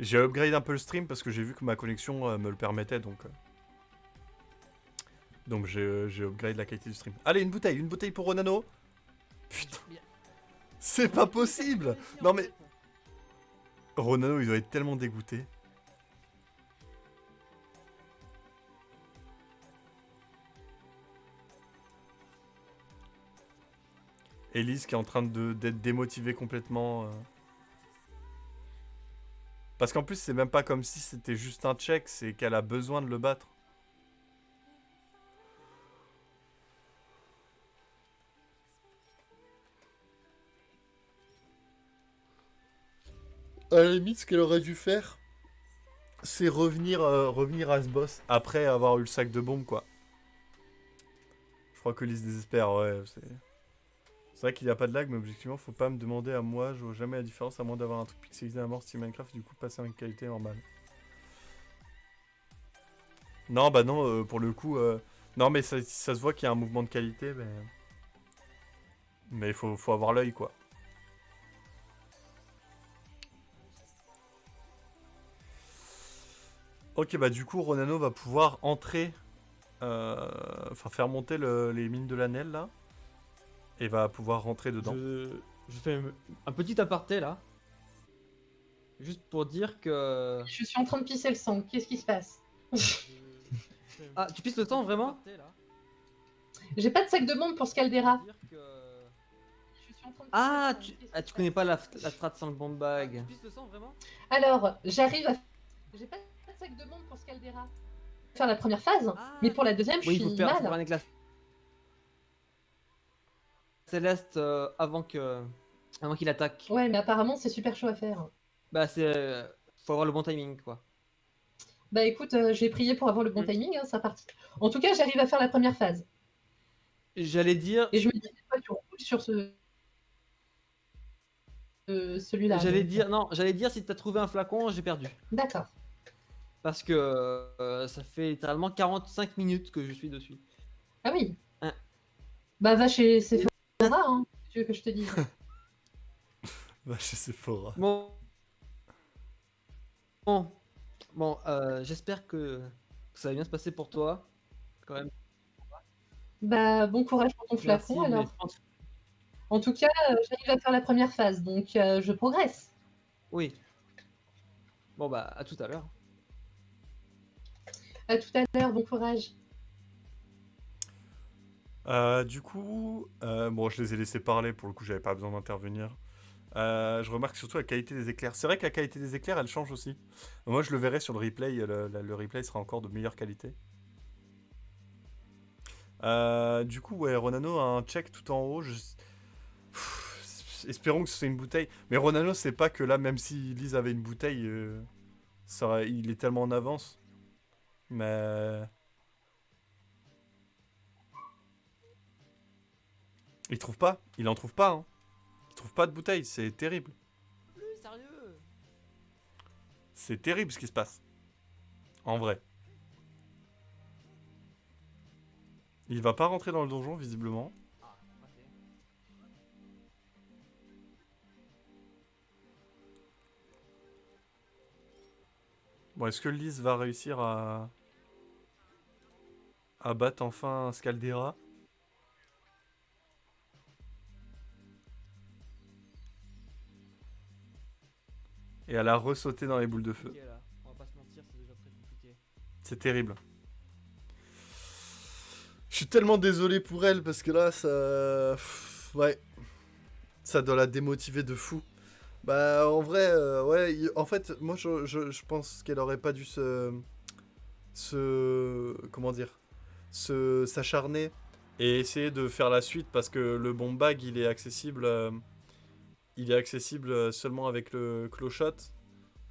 J'ai upgrade un peu le stream parce que j'ai vu que ma connexion me le permettait, donc j'ai upgrade la qualité du stream. Allez, une bouteille pour Ronano. Putain, c'est pas possible. Non mais Ronano, il doit être tellement dégoûté. Elise qui est en train d'être démotivée complètement. Parce qu'en plus, c'est même pas comme si c'était juste un check, c'est qu'elle a besoin de le battre. À la limite, ce qu'elle aurait dû faire, c'est revenir à ce boss après avoir eu le sac de bombe, quoi. Je crois que Elise désespère, ouais, c'est vrai qu'il n'y a pas de lag, mais objectivement, faut pas me demander à moi, je vois jamais la différence à moins d'avoir un truc pixelisé à mort style Minecraft et du coup passer à une qualité normale. Non, bah non, pour le coup, non, mais ça se voit qu'il y a un mouvement de qualité, mais faut avoir l'œil, quoi. Ok, bah du coup, Ronano va pouvoir entrer, enfin faire monter les mines de l'Anel, là, et va pouvoir rentrer dedans. Je fais un petit aparté là. Juste pour dire que. Je suis en train de pisser le sang. Qu'est-ce qui se passe? Ah, tu pisses le temps vraiment? J'ai pas de sac de bombe pour ce Caldera. Je suis en train de pisser Ah, le sang. Qu'est-ce qui tu se connais passe? pas la strat sans le bomb bag. Tu pisses le sang vraiment? Alors, j'arrive à. J'ai pas de sac de bombe pour ce Caldera. Faire la première phase, mais pour la deuxième, je Oui, suis faut faire mal. un éclat céleste avant qu'il attaque. Ouais, mais apparemment, c'est super chaud à faire. Bah, faut avoir le bon timing quoi. Bah écoute, j'ai prié pour avoir le bon timing, hein, c'est parti. En tout cas, j'arrive à faire la première phase. J'allais dire. Et je me dis, pourquoi tu roules sur celui-là. J'allais dire si t'as trouvé un flacon, j'ai perdu. D'accord. Parce que ça fait littéralement 45 minutes que je suis dessus. Ah oui. Hein. Bah va chez Sephora, hein, tu veux que je te dise. Va chez Sephora. Bon, j'espère que ça va bien se passer pour toi. Quand même. Bah bon courage pour ton flacon Merci, mais alors. En tout cas, j'arrive à faire la première phase, donc je progresse. Oui. Bon bah, à tout à l'heure. À tout à l'heure, bon courage. Du coup, bon, je les ai laissés parler, pour le coup, j'avais pas besoin d'intervenir. Je remarque surtout la qualité des éclairs. C'est vrai que la qualité des éclairs, elle change aussi. Moi, je le verrai sur le replay, le replay sera encore de meilleure qualité. Du coup, ouais, Ronano a un check tout en haut. Espérons que c'est une bouteille. Mais Ronano, c'est pas que là, même si Lise avait une bouteille, il est tellement en avance. Mais... il trouve pas. Il en trouve pas, hein. Il trouve pas de bouteille, c'est terrible. Plus sérieux. C'est terrible ce qui se passe. En vrai. Il va pas rentrer dans le donjon, visiblement. Ah, ok. Bon, est-ce que Lise va réussir à battre enfin un Scaldera? Et elle a ressauté dans les boules de feu. Ok, là. On va pas se mentir, c'est déjà très compliqué. C'est terrible. Je suis tellement désolé pour elle parce que là, ça... ouais. Ça doit la démotiver de fou. Bah, en vrai, ouais. En fait, moi, je pense qu'elle aurait pas dû comment dire, s'acharner et essayer de faire la suite parce que le bomb bag, il est accessible seulement avec le claw shot.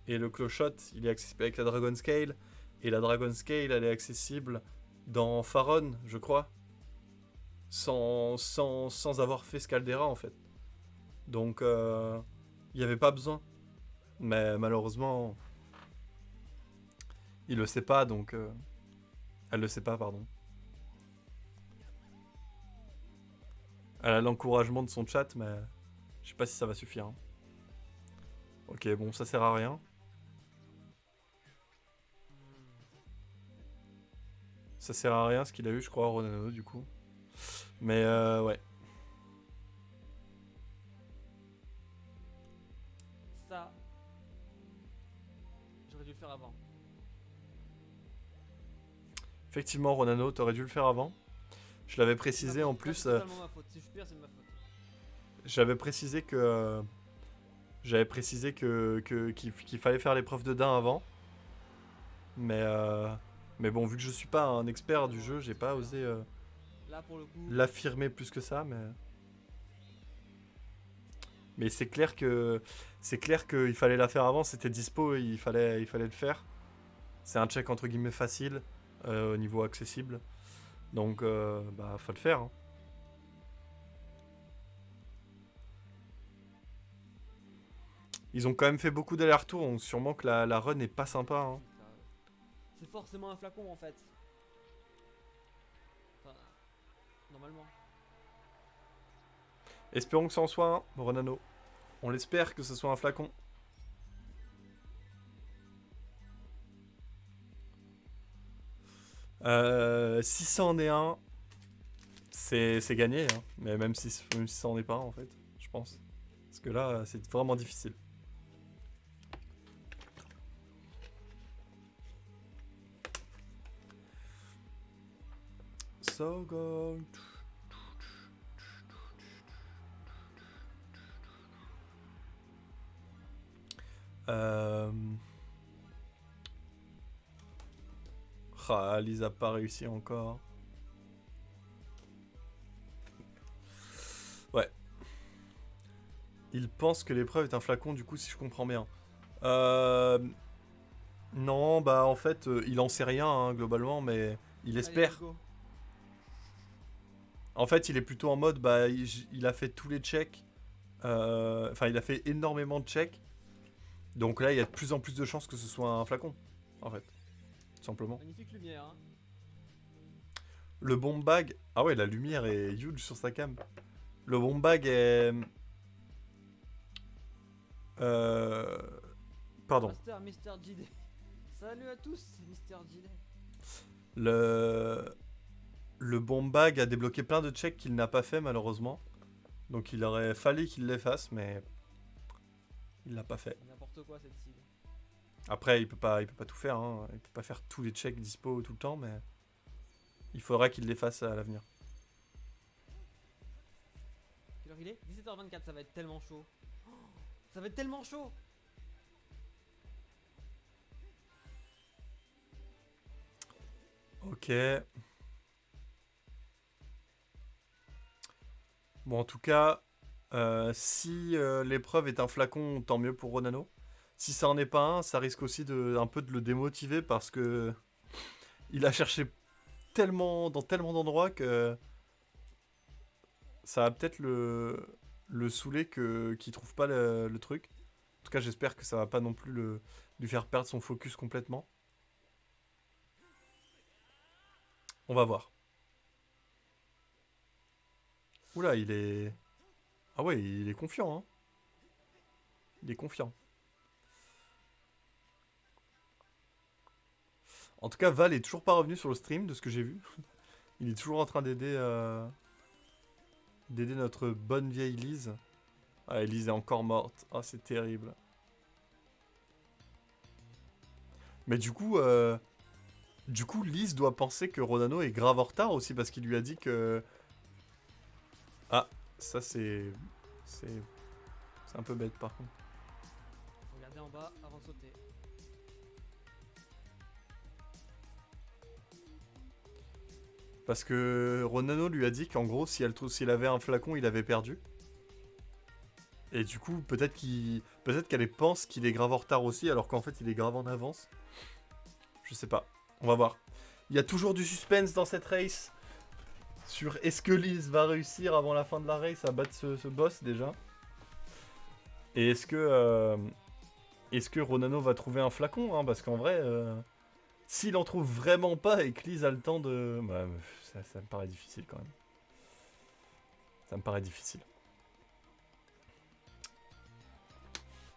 Et le claw shot, il est accessible avec la Dragon Scale. Et la Dragon Scale, elle est accessible dans Faron, je crois. Sans avoir fait Scaldera, en fait. Donc, il n'y avait pas besoin. Mais malheureusement, il le sait pas, donc... elle le sait pas, pardon. Elle a l'encouragement de son chat, mais... je sais pas si ça va suffire. Hein. Ok, bon, ça sert à rien. Ça sert à rien ce qu'il a eu, je crois, Ronano, du coup. Mais ouais. Ça, j'aurais dû le faire avant. Effectivement, Ronano, t'aurais dû le faire avant. Je l'avais précisé en plus. C'est totalement ma faute. Si je perds, c'est de ma faute. J'avais précisé que. J'avais précisé qu'il fallait faire l'épreuve de Dain avant. Mais bon, vu que je suis pas un expert du jeu, j'ai pas osé Là, pour le coup. l'affirmer plus que ça. Mais c'est clair que. C'est clair qu'il fallait la faire avant, c'était dispo et il fallait le faire. C'est un check entre guillemets facile, au niveau accessible. Donc, bah, faut le faire. Hein. Ils ont quand même fait beaucoup d'allers-retours, donc sûrement que la run est pas sympa. Hein. C'est forcément un flacon en fait. Enfin, normalement. Espérons que ça en soit un, Ronano. On l'espère que ce soit un flacon. Si ça en est un, c'est gagné. Hein. Mais même si ça en est pas un, en fait, je pense. Parce que là, c'est vraiment difficile. So go. Ah, Lise a pas réussi encore. Ouais. Il pense que l'épreuve est un flacon, du coup, si je comprends bien. Non, bah en fait, il en sait rien, hein, globalement, mais il espère. Allez, go. En fait, il est plutôt en mode, bah, il a fait tous les checks. Enfin, il a fait énormément de checks. Donc là, il y a de plus en plus de chances que ce soit un flacon, en fait. Tout simplement. Magnifique lumière. Hein. Le bomb bag. Ah ouais, la lumière est huge sur sa cam. Le bomb bag est. Pardon. Master Mister JD. Salut à tous, c'est Mister JD. Le bomb bag a débloqué plein de checks qu'il n'a pas fait, malheureusement. Donc il aurait fallu qu'il les fasse, mais. Il l'a pas fait. N'importe quoi cette cible. Après, il peut pas tout faire. Hein. Il peut pas faire tous les checks dispo tout le temps, mais. Il faudra qu'il les fasse à l'avenir. Quelle heure il est 17h24, ça va être tellement chaud. Oh, ça va être tellement chaud. Ok. Bon, en tout cas, si l'épreuve est un flacon, tant mieux pour Ronano. Si ça en est pas un, ça risque aussi un peu de le démotiver parce que il a cherché dans tellement d'endroits que ça va peut-être le saouler qu'il trouve pas le truc. En tout cas, j'espère que ça va pas non plus lui faire perdre son focus complètement. On va voir. Oula, il est... Ah ouais, il est confiant, hein. Il est confiant. En tout cas, Val est toujours pas revenu sur le stream, de ce que j'ai vu. Il est toujours en train d'aider notre bonne vieille Lise. Ah, Lise est encore morte. Ah, c'est terrible. Mais du coup, Lise doit penser que Ronano est grave en retard aussi, parce qu'il lui a dit que... Ah, ça c'est un peu bête par contre. Regardez en bas avant de sauter. Parce que Ronano lui a dit qu'en gros, s'il avait un flacon, il avait perdu. Et du coup, peut-être qu'elle pense qu'il est grave en retard aussi, alors qu'en fait, il est grave en avance. Je sais pas. On va voir. Il y a toujours du suspense dans cette race. Sur est-ce que Lise va réussir avant la fin de la race à battre ce boss déjà. Et est-ce que Ronano va trouver un flacon, hein, parce qu'en vrai, s'il en trouve vraiment pas et que Lise a le temps de... Bah, ça me paraît difficile quand même. Ça me paraît difficile.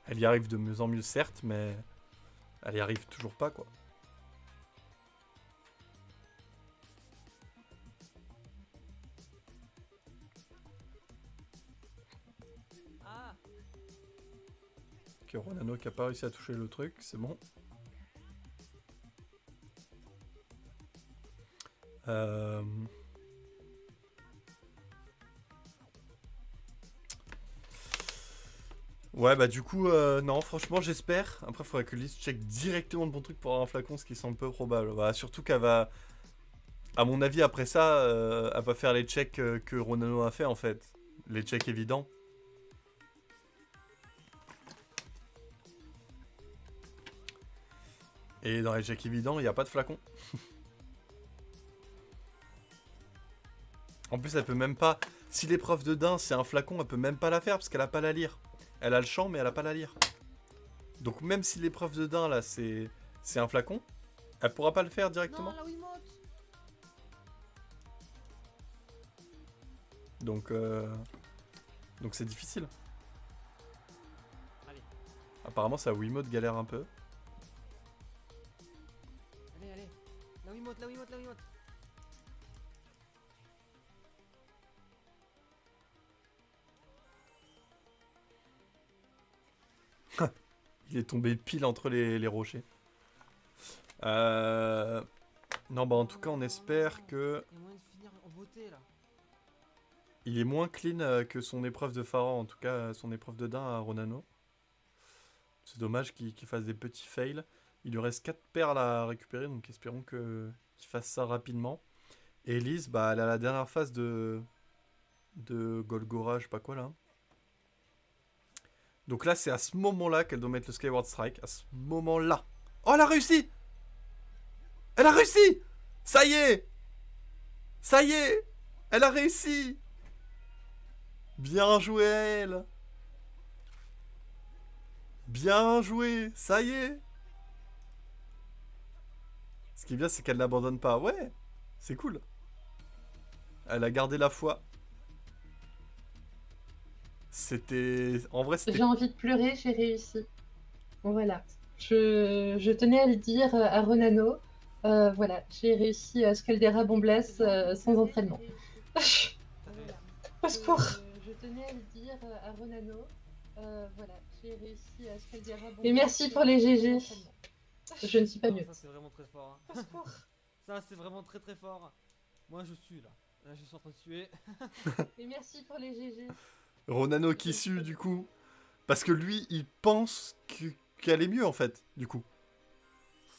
Elle y arrive de mieux en mieux certes, mais elle y arrive toujours pas quoi. Ok, Ronano qui a pas réussi à toucher le truc, c'est bon. Ouais, bah du coup, non, franchement, j'espère. Après, il faudrait que Lise check directement le bon truc pour avoir un flacon, ce qui semble peu probable. Bah, surtout qu'elle va... À mon avis, après ça, elle va faire les checks que Ronano a fait, en fait. Les checks évidents. Et dans les checks évidents, il n'y a pas de flacon. En plus, elle peut même pas... Si l'épreuve de Dain, c'est un flacon, elle peut même pas la faire, parce qu'elle a pas la lyre. Elle a le champ, mais elle a pas la lyre. Donc même si l'épreuve de Dain, là, c'est un flacon, elle pourra pas le faire directement. Non, la Wiimote. Donc c'est difficile. Allez. Apparemment, sa Wiimote galère un peu. Allez, allez. La Wiimote, la Wiimote, la Wiimote. Il est tombé pile entre les rochers. Non, bah en tout cas, on espère que... Il y a moyen de finir en beauté, là. Il est moins clean que son épreuve de Pharaon, en tout cas son épreuve de Dain à Ronano. C'est dommage qu'il fasse des petits fails. Il lui reste 4 perles à récupérer, donc espérons qu'il fasse ça rapidement. Et Elise, bah, elle a la dernière phase de Golgora, je sais pas quoi là. Donc là, c'est à ce moment-là qu'elle doit mettre le Skyward Strike. À ce moment-là. Oh, elle a réussi! Elle a réussi! Ça y est! Ça y est! Elle a réussi! Bien joué, elle! Bien joué! Ça y est! Ce qui est bien, c'est qu'elle n'abandonne pas. Ouais! C'est cool. Elle a gardé la foi. C'était... En vrai, c'était... J'ai envie de pleurer, j'ai réussi. Voilà. Je tenais à le dire à Ronano. Voilà, j'ai réussi à Scaldera Bomblas sans entraînement. Au secours. Je tenais à le dire à Ronano. Voilà, j'ai réussi à Scaldera Bomblas. Et merci pour les GG. Je ne suis pas Non, mieux. ça, c'est vraiment très fort. Hein. Au secours. Ça, c'est vraiment très très fort. Moi, je suis là. Là, je suis en train de suer. Et merci pour les GG. Ronano qui sue, du coup. Parce que lui, il pense qu'elle est mieux, en fait, du coup.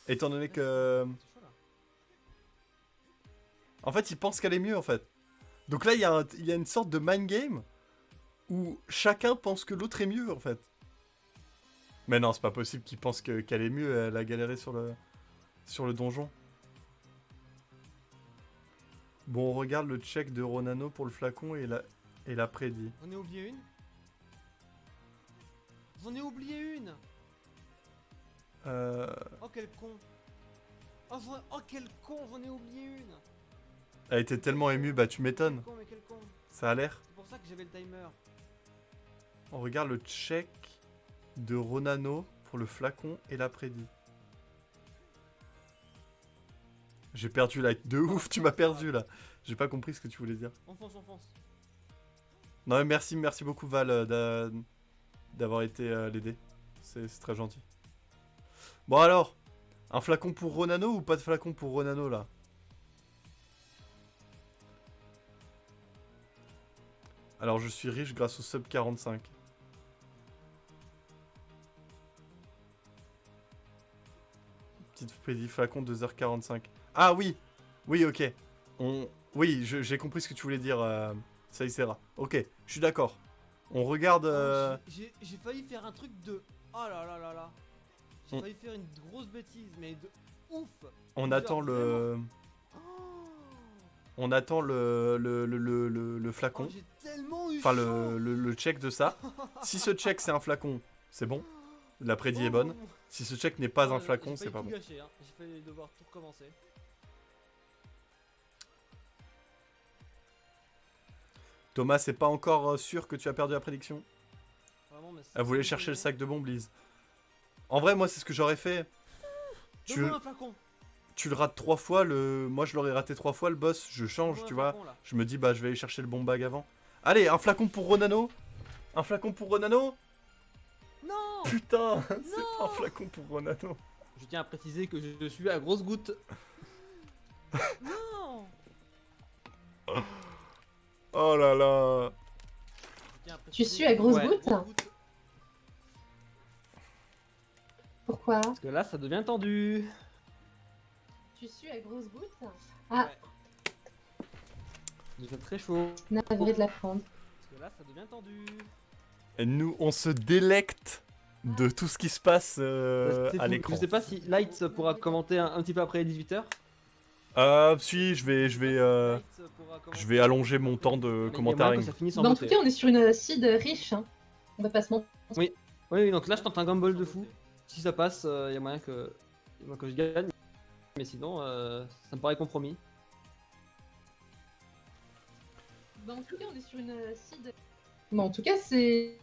Étant donné que... C'est chaud, là. En fait, il pense qu'elle est mieux, en fait. Donc là, il y a une sorte de mind game où chacun pense que l'autre est mieux, en fait. Mais non, c'est pas possible qu'il pense qu'elle est mieux. Elle a galéré sur le donjon. Bon, on regarde le check de Ronano pour le flacon et la prédit. J'en ai oublié une. J'en ai oublié une. Oh, quel con. Oh, quel con, j'en ai oublié une. Elle était tellement émue, bah tu m'étonnes. Quel con, mais quel con. Ça a l'air. C'est pour ça que j'avais le timer. On regarde le check de Ronano pour le flacon et la prédit. J'ai perdu là. De ouf, tu m'as perdu là. J'ai pas compris ce que tu voulais dire. On fonce, on fonce. Non mais merci beaucoup Val d'avoir été l'aider. C'est très gentil. Bon alors, un flacon pour Ronano ou pas de flacon pour Ronano là? Alors je suis riche grâce au sub 45. Petite prédit flacon 2h45. Ah oui. Oui ok. Oui j'ai compris ce que tu voulais dire ça y sera. Ok, je suis d'accord. On regarde... Oh, j'ai failli faire un truc de... Oh là là là là. J'ai On- failli faire une grosse bêtise, mais de ouf. On Genre, attend le... Oh, On attend le flacon. oh, j'ai tellement eu Enfin, chaud. le check de ça. Si ce check, c'est un flacon, c'est bon. La prédit est bonne. Si ce check n'est pas Oh un là là, flacon, j'ai c'est failli pas tout bon. gâcher, hein. J'ai failli devoir tout recommencer. Thomas, c'est pas encore sûr que tu as perdu la prédiction. Vraiment, mais Elle voulait chercher le sac de bombes, Lise. En vrai, moi, c'est ce que j'aurais fait. Tu, Donne-moi un flacon. tu le rates 3 fois, moi je l'aurais raté 3 fois, le boss, je change, Donne-moi tu un vois. flacon, là. Je me dis, bah, je vais aller chercher le bon bag avant. Allez, un flacon pour Ronano. Un flacon pour Ronano. Non. putain, c'est pas un flacon pour Ronano. Je tiens à préciser que je suis à grosse goutte. Non. Oh là là. Je tiens à Tu préciser suis à grosse ouais, goutte grosse goutte. Pourquoi? Parce que là, ça devient tendu. Tu suis à grosse goutte? Ah, Ouais. Il fait très chaud. navré de l'apprendre. Parce que là, ça devient tendu. Et nous, on se délecte de tout ce qui se passe C'est à fou. l'écran. Je sais pas si Light pourra commenter un petit peu après les 18h. Si, je vais allonger mon temps de commentaire. Ça finisse en Bah, en beauté. tout cas, on est sur une seed riche. Hein. On va pas se mentir. Oui, donc là je tente un gumball de fou. Si ça passe, il y a moyen que je gagne. Mais sinon, ça me paraît compromis. Bah, en tout cas, on est sur une seed. Bon, en tout cas, c'est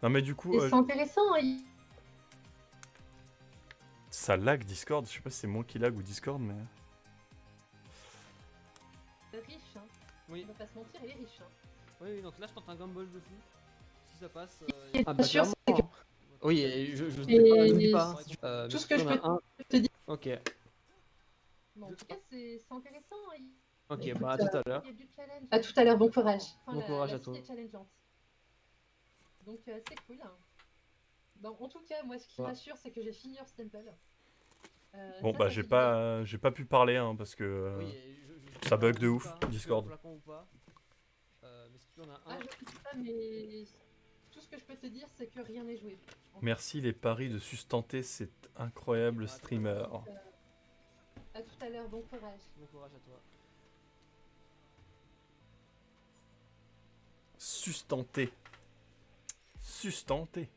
Non mais du coup, c'est intéressant. Hein. ça lag Discord. Je sais pas si c'est moi qui lag ou Discord, mais... Riche. Hein. Oui. On va pas se mentir, il est riche. Hein. Oui, donc là je tente un gumball de fou. Si ça passe. Et bien sûr, c'est que Oui, et je Et dis pas. tout ce que je peux un... te dire. Ok, Bon, en tout cas, c'est intéressant. Hein. ok, Écoute, bah à tout à l'heure. Il y a du challenge. À tout à l'heure, bon courage. Bon courage à la toi. seed est challengeante. Donc, c'est cool. Hein. Bon, en tout cas, moi, ce qui Ouais. m'assure, c'est que j'ai fini Earth Temple. Bon Ça, bah ça j'ai fait pas pu parler hein, parce que Oui, et ça bug de sais ouf, pas si tu veux Discord. un flacon ou pas. Mais si tu en as Ah, un. je sais pas, mais tout ce que je peux te dire, c'est que rien n'est joué. Merci les paris de Sustenté, cet incroyable streamer. À tout à l'heure, bon courage. Bon courage à toi. Sustenté. Sustenté.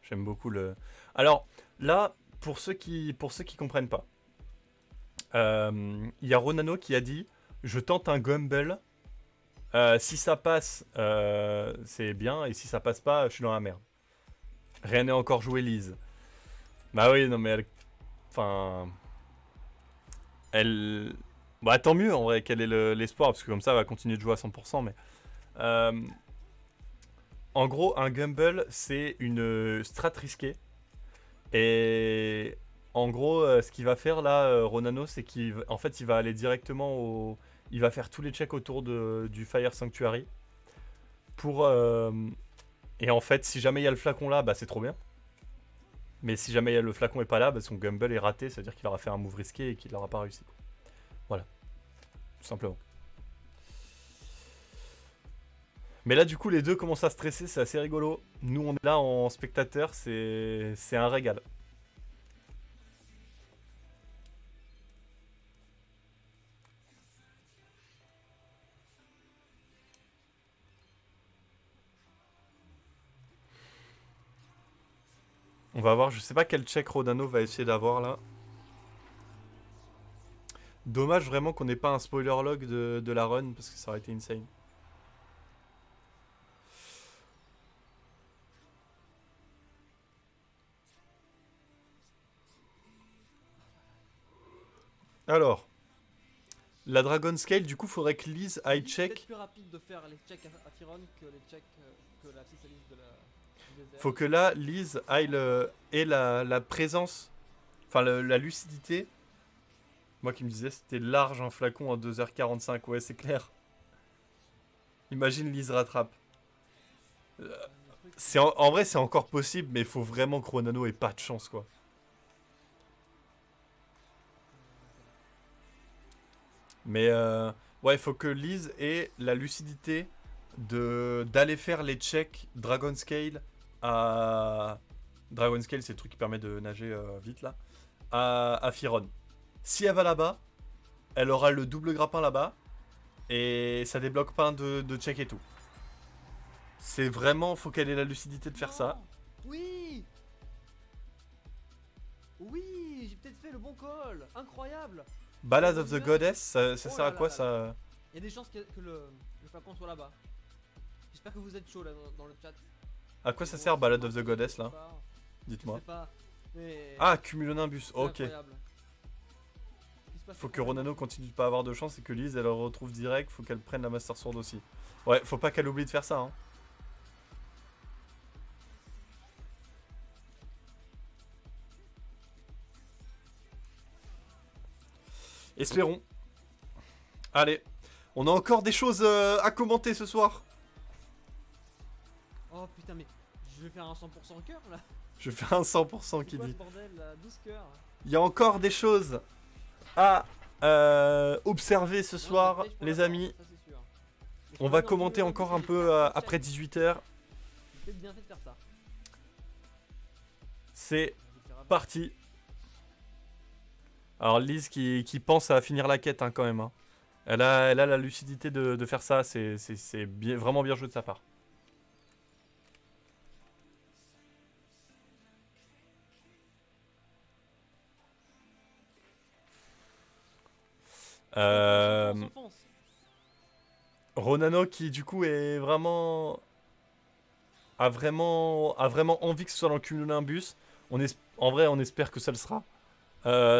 J'aime beaucoup le... Alors, là, pour ceux qui comprennent pas, il y a Ronano qui a dit « Je tente un Gumball. Si ça passe, c'est bien. Et si ça passe pas, je suis dans la merde. » Rien n'est encore joué, Lise. Bah oui, non mais elle... Enfin... Elle... Bah tant mieux en vrai qu'elle ait l'espoir, parce que comme ça elle va continuer de jouer à 100%, mais... En gros, un Gumball, c'est une strat risquée. Et en gros, ce qu'il va faire là, Ronano, c'est qu'en fait, il va aller directement au... Il va faire tous les checks autour du Fire Sanctuary. Pour... Et en fait, si jamais il y a le flacon là, bah c'est trop bien. Mais si jamais le flacon est pas là, bah, son Gumball est raté, c'est-à-dire qu'il aura fait un move risqué et qu'il n'aura pas réussi. Voilà. Tout simplement. Mais là, du coup, les deux commencent à stresser, c'est assez rigolo. Nous, on est là en spectateur, c'est un régal. On va voir, je sais pas quel check Rodano va essayer d'avoir là. Dommage vraiment qu'on n'ait pas un spoiler log de la run, parce que ça aurait été insane. Alors, la Dragon Scale, du coup, faudrait que Lise aille C'est check. plus rapide de faire les checks à Firon que les checks que la spécialiste du désert. Faut que là, Lise aille ait la présence, enfin la lucidité. Moi qui me disais c'était large un flacon à 2h45, ouais c'est clair. Imagine Lise rattrape. En vrai c'est encore possible, mais il faut vraiment que Ronano ait pas de chance quoi. Mais ouais, il faut que Lise ait la lucidité d'aller faire les checks Dragon Scale à... Dragon Scale, c'est le truc qui permet de nager vite là. À Firon. Si elle va là-bas, elle aura le double grappin là-bas. Et ça débloque plein de check et tout. C'est vraiment, faut qu'elle ait la lucidité de faire ça. Oui. Oui, j'ai peut-être fait le bon call. Incroyable. Ballad of the Goddess, ça Oh sert à là quoi là ça? Il y a des chances que le flacon soit là-bas. J'espère que vous êtes chaud là dans le chat. À quoi ça sert Ballad of the Goddess là? Je Dites-moi. sais pas. Mais Ah, Cumulonimbus, c'est ok. incroyable. Ce qui se passe Faut c'est que Ronano continue de pas avoir de chance et que Lise elle le retrouve direct. Faut qu'elle prenne la Master Sword aussi. Ouais, faut pas qu'elle oublie de faire ça. Hein. Espérons. Allez, on a encore des choses à commenter ce soir. Oh putain, mais je vais faire un 100% cœur là. Je fais un 100% qui C'est quoi dit. ce bordel là, 12 cœurs. Il y a encore des choses à observer ce soir, les amis. On va commenter encore un peu après 18h. J'ai bien fait de faire ça. C'est parti. Alors Lise qui pense à finir la quête hein, quand même. Hein. Elle a la lucidité de faire ça. C'est vraiment bien joué de sa part. Ronano qui du coup est vraiment a vraiment envie que ce soit dans le cumulonimbus. En vrai on espère que ça le sera.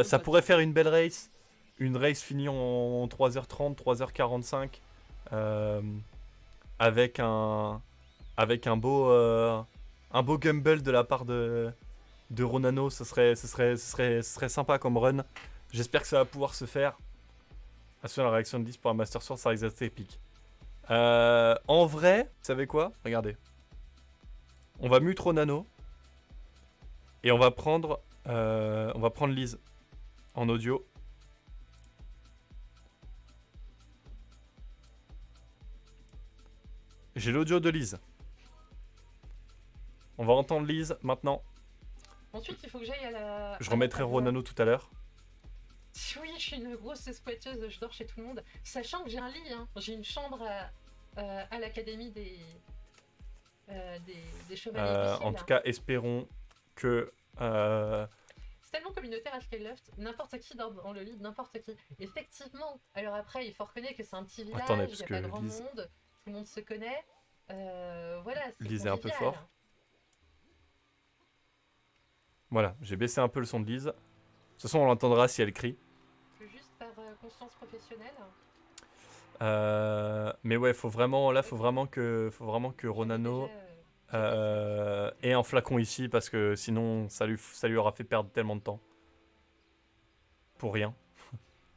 Ça pourrait faire une belle race. Une race finie en 3h30, 3h45 avec un beau gamble de la part de Ronano. Ce serait sympa comme run. J'espère que ça va pouvoir se faire. Attention à la réaction de 10 pour un Master Sword, ça risque d'être épique. En vrai, vous savez quoi? Regardez. On va mute Ronano. Et on va prendre Lise en audio. J'ai l'audio de Lise. On va entendre Lise maintenant. Ensuite, il faut que j'aille à la. Je remettrai Ronano tout à l'heure. Oui, je suis une grosse squatteuse, je dors chez tout le monde. Sachant que j'ai un lit, hein. J'ai une chambre à l'académie des chevaliers du ciel. En tout cas, espérons que. C'est tellement communautaire à Skyloft, n'importe qui dort dans le lit de n'importe qui. Effectivement, alors après, il faut reconnaître que c'est un petit village, Attendez, il parce n'y a que pas grand Lise- monde, tout le monde se connaît. Voilà, c'est Lise est un peu convivial. fort. Voilà, j'ai baissé un peu le son de Lise. De toute façon, on l'entendra si elle crie. Juste par conscience professionnelle. Mais ouais, faut vraiment que Ronano ait un flacon ici parce que sinon ça lui aura fait perdre tellement de temps. Pour rien.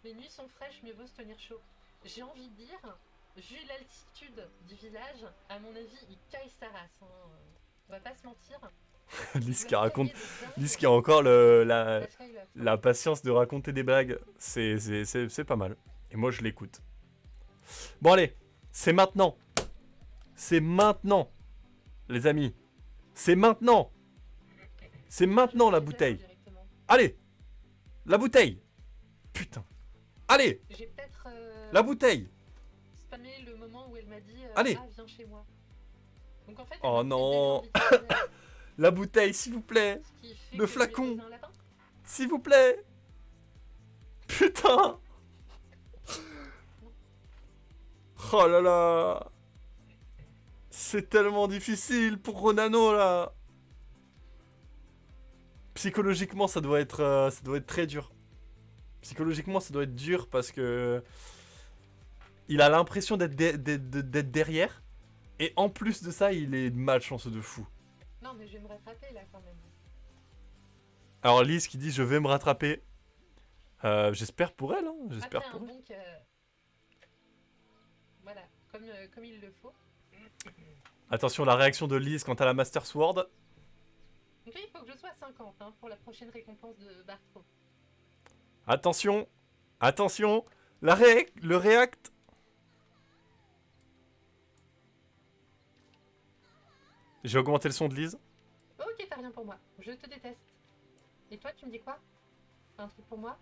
Les nuits sont fraîches, mieux vaut se tenir chaud. J'ai envie de dire, vu l'altitude du village, à mon avis, il caille sa race. Hein. On va pas se mentir. Lise Le qui raconte. cahier de dingue, Lise qui a encore la Skyloft. la patience de raconter des blagues. C'est pas mal. Et moi je l'écoute. Bon allez, c'est maintenant. C'est maintenant. Les amis. C'est maintenant. C'est maintenant la bouteille. Directement. Allez. La bouteille. Putain. Allez. J'ai peut-être La bouteille. spammé le moment où elle m'a dit Allez. Ah, viens chez moi. Donc en fait, Oh elle m'a non. fait des envies de La bouteille, s'il vous plaît. ce qui fait Le que je lui ai flacon. posé un lapin. S'il vous plaît. Putain. Oh là là. C'est tellement difficile pour Ronano là. Psychologiquement, ça doit être très dur. Psychologiquement, ça doit être dur parce que il a l'impression d'être derrière et en plus de ça, il est malchanceux de fou. Non, mais je vais me rattraper là quand même. Alors Lise qui dit je vais me rattraper. J'espère pour elle, hein. J'espère Après pour un elle. bon voilà, comme il le faut. Attention, la réaction de Lise quant à la Master Sword. Donc là, il faut que je sois à 50 hein, pour la prochaine récompense de Bartro. Attention, attention, le react. J'ai augmenté le son de Lise. Ok, t'as rien pour moi. Je te déteste. Et toi, tu me dis quoi? T'as un truc pour moi?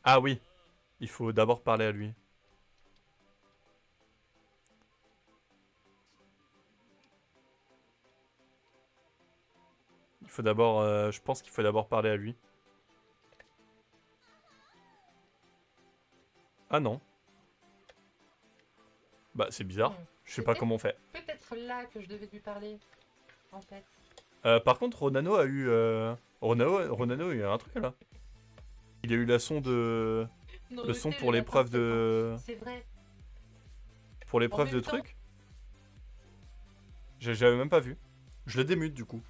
Ah oui, il faut d'abord parler à lui. Il faut d'abord, je pense qu'il faut d'abord parler à lui. Ah non. Bah c'est bizarre. Je sais pas C'était comment on fait. peut-être là que je devais lui parler, en fait. Par contre, Ronano a eu, Ronano a eu un truc là. Il a eu la son de, le son pour l'épreuve de, C'est vrai. pour l'épreuve En de même temps- truc. J'avais même pas vu. Je le démute du coup.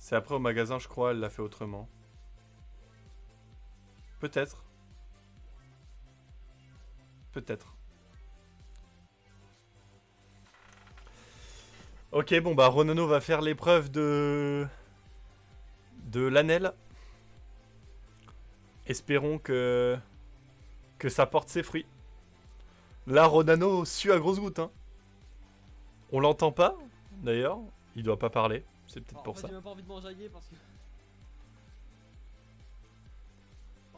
C'est après au magasin, je crois, elle l'a fait autrement. Peut-être. Peut-être. Ok, bon bah Ronano va faire l'épreuve de l'anel. Espérons que ça porte ses fruits. Là, Ronano sue à grosses gouttes. Hein. On l'entend pas, d'ailleurs. Il doit pas parler. C'est peut-être pour ça. J'ai même pas envie de m'enjailler parce que.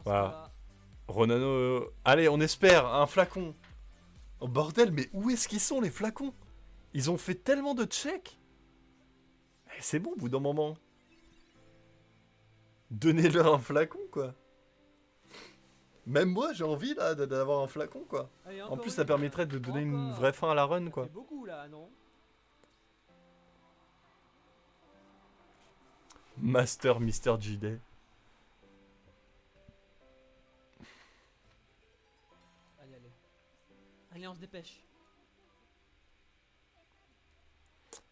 Voilà. Ronano. Allez, on espère un flacon. Oh bordel, mais où est-ce qu'ils sont les flacons? Ils ont fait tellement de checks. C'est bon, au bout d'un moment. Donnez-leur un flacon, quoi. Même moi, j'ai envie là d'avoir un flacon, quoi. Allez, En plus, ça permettrait de donner une vraie fin à la run, quoi. C'est beaucoup là, non? Master Mister JD. Allez, allez. Allez, on se dépêche.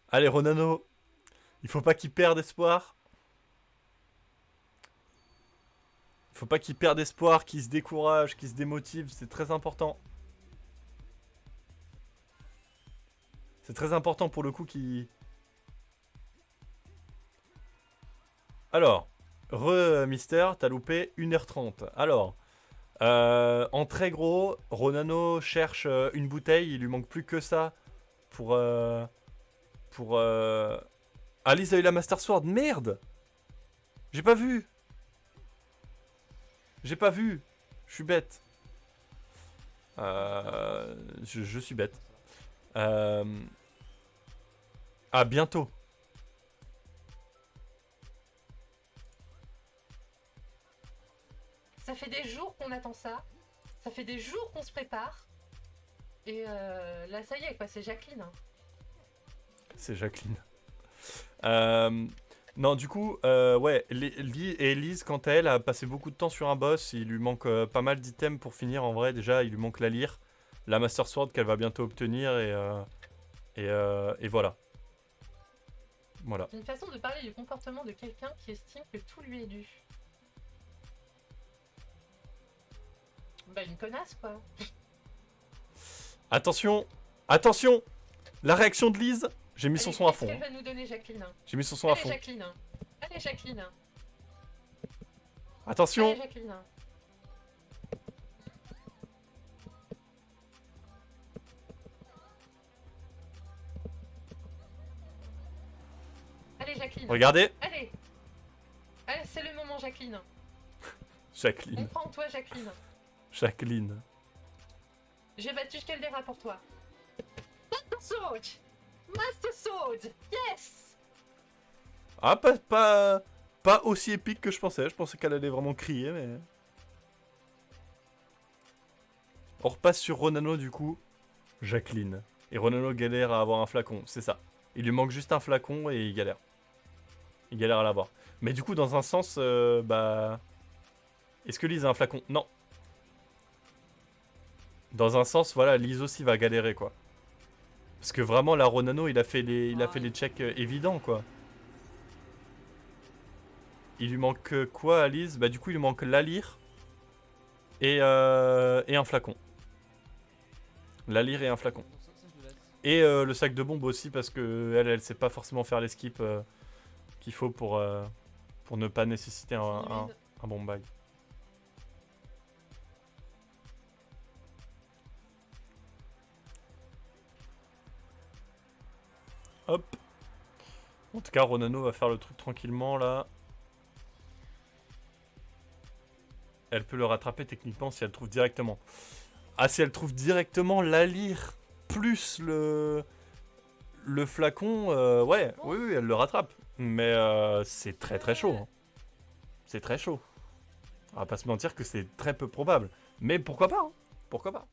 Allez, Ronano. Il faut pas qu'il perde espoir. Il faut pas qu'il perde espoir, qu'il se décourage, qu'il se démotive. C'est très important. C'est très important pour le coup qu'il... Alors, Mister, t'as loupé 1h30. Alors, en très gros, Ronano cherche une bouteille. Il lui manque plus que ça pour... Alice a eu la Master Sword. Merde! J'ai pas vu! J'ai pas vu! Je suis bête. Je suis bête. À bientôt. Ça fait des jours qu'on attend ça. Ça fait des jours qu'on se prépare. Et là, ça y est, quoi, c'est Jacqueline. Hein. C'est Jacqueline. Non, du coup, ouais, Elise, quant à elle, a passé beaucoup de temps sur un boss. Il lui manque pas mal d'items pour finir. En vrai, déjà, il lui manque la lyre, la Master Sword qu'elle va bientôt obtenir. Et voilà. Voilà. C'est une façon de parler du comportement de quelqu'un qui estime que tout lui est dû. Bah, une connasse, quoi. Attention! Attention! La réaction de Lise! J'ai mis son son à fond. Qu'est-ce qu'elle va nous donner, Jacqueline? J'ai mis son son à Allez, fond. Jacqueline. Allez, Jacqueline. Attention! Allez, Jacqueline. Allez, Jacqueline. Regardez! Allez. Allez, c'est le moment, Jacqueline. On Jacqueline. prend toi, Jacqueline. Jacqueline. J'ai battu Caldera pour toi. Master Sword! Master Sword! Yes! Ah, pas aussi épique que je pensais. Je pensais qu'elle allait vraiment crier, mais... On repasse sur Ronano, du coup. Jacqueline. Et Ronano galère à avoir un flacon, c'est ça. Il lui manque juste un flacon et il galère. Il galère à l'avoir. Mais du coup, dans un sens, bah... Est-ce que Lise a un flacon? Non. Dans un sens, voilà, Lise aussi va galérer, quoi. Parce que vraiment, là, Ronano, il a fait les checks évidents, quoi. Il lui manque quoi à Lise? Bah du coup, il lui manque la lyre et un flacon. La lyre et un flacon. Et le sac de bombe aussi, parce que elle sait pas forcément faire les skips qu'il faut pour ne pas nécessiter un bon bag. Hop. En tout cas, Ronano va faire le truc tranquillement, là. Elle peut le rattraper techniquement si elle trouve directement. Ah, si elle trouve directement la lyre plus le flacon, ouais, oui, elle le rattrape. Mais c'est très chaud. Hein. C'est très chaud. On va pas se mentir que c'est très peu probable. Mais pourquoi pas, hein. Pourquoi pas.